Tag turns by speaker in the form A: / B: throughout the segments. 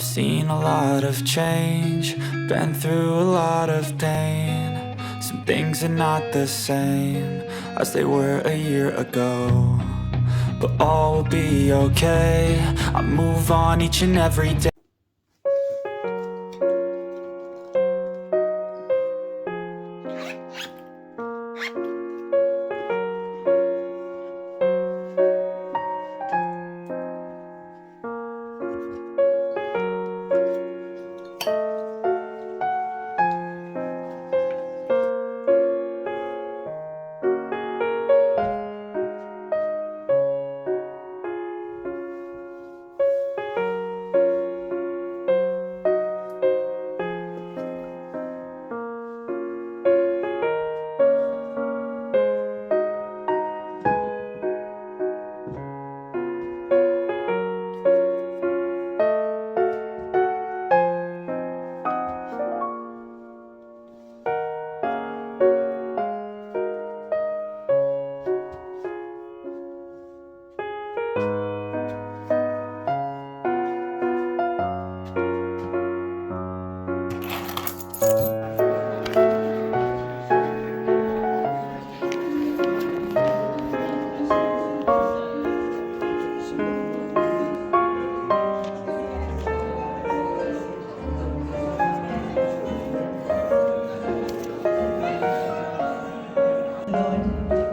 A: I've seen a lot of change, been through a lot of pain. Some things are not the same as they were a year ago, but all will be okay. I move on each and every day.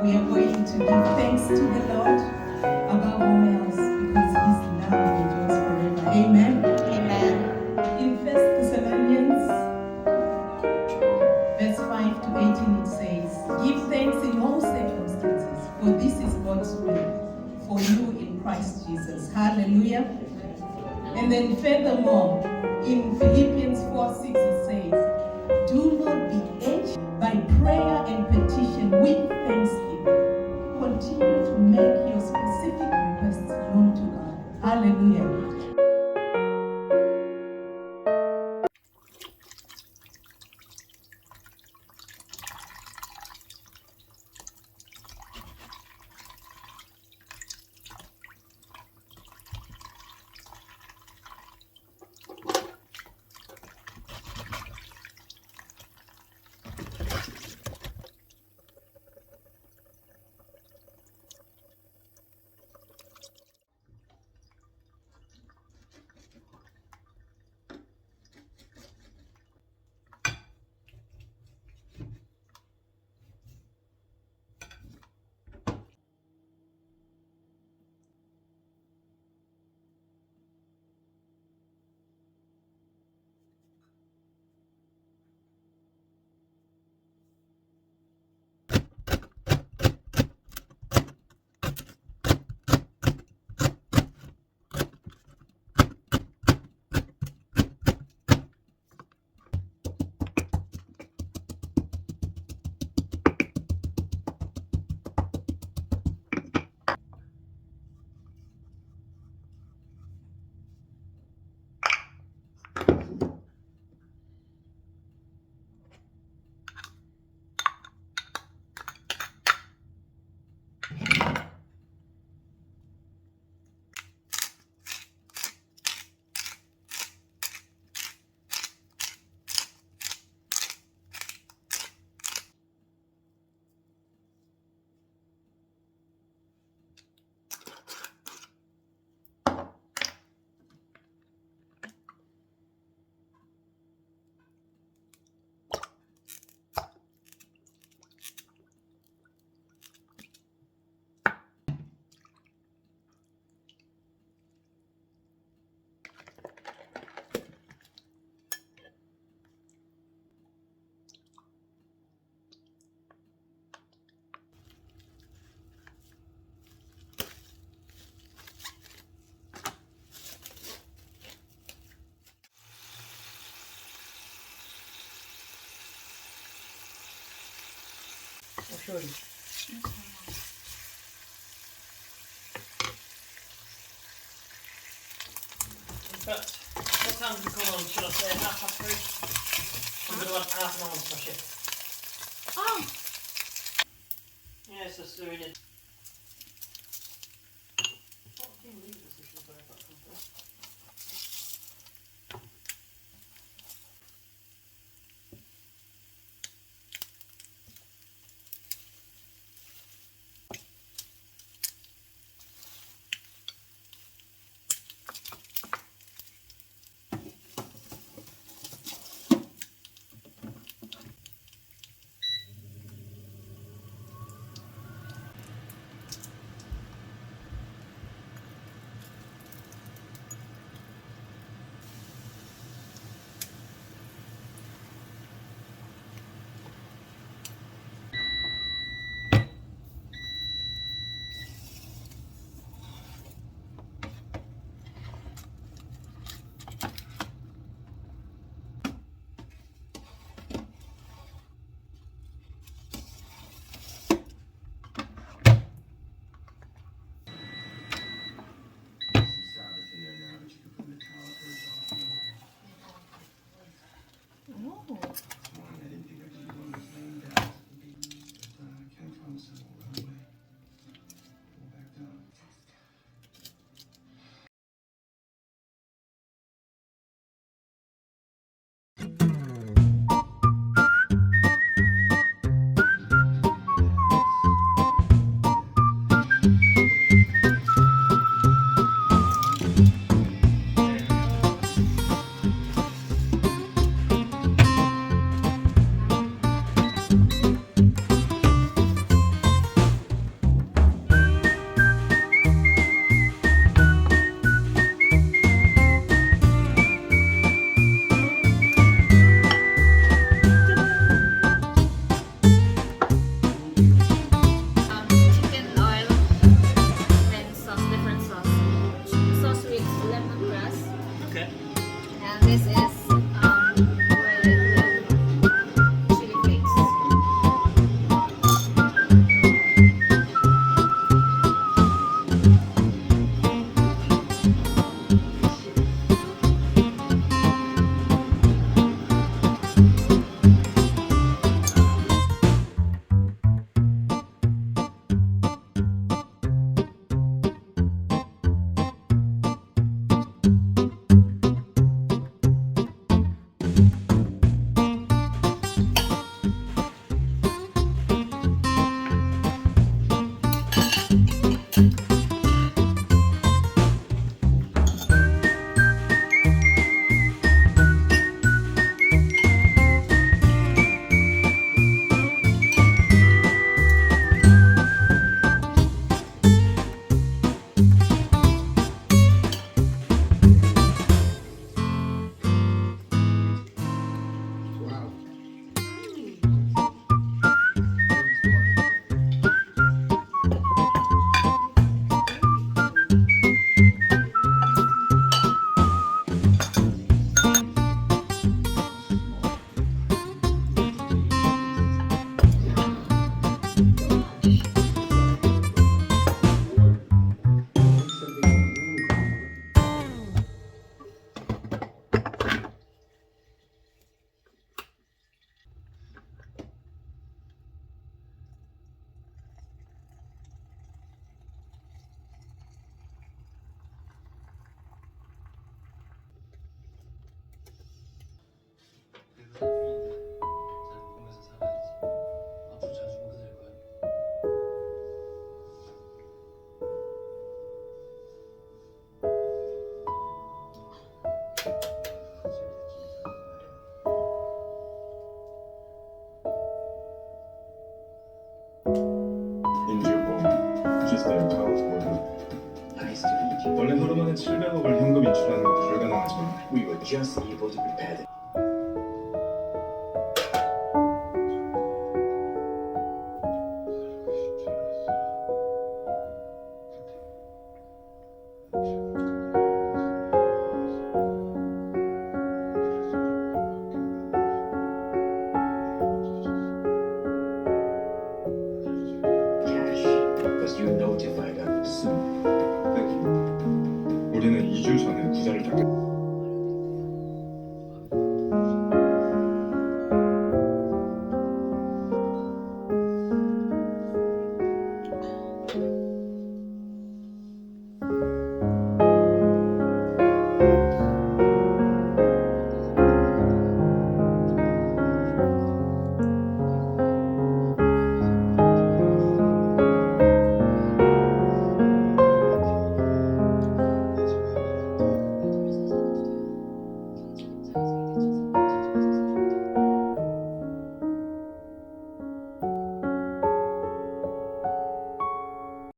B: We are going to give thanks to the Lord above all else because His love endures forever. Amen.
C: Amen.
B: In 1 Thessalonians verse 5 to 18 it says, "Give thanks in all circumstances, for this is God's will for you in Christ Jesus." Hallelujah. And then furthermore, in Philippians 4:6 it says, "Do not be anxious, by prayer and petition with thanksgiving. Continue to make your specific requests known to God." Hallelujah.
D: I'll show you. But what time does it come on? Should I say 3:30? I'm going to have half an hour to my shift.
C: Oh,
D: Yeah, it's just doing it. What do you leave this if you're going back from first?
C: This is with chili flakes.
E: 보면서 살아야지. 앞으로 자주 보게 될 거야.
F: 인디고 just their account model.
E: Nice to meet you.
F: 원래 하루 만에 700억을 현금 인출하는 건 불가능하지만
E: We were just able to prepare the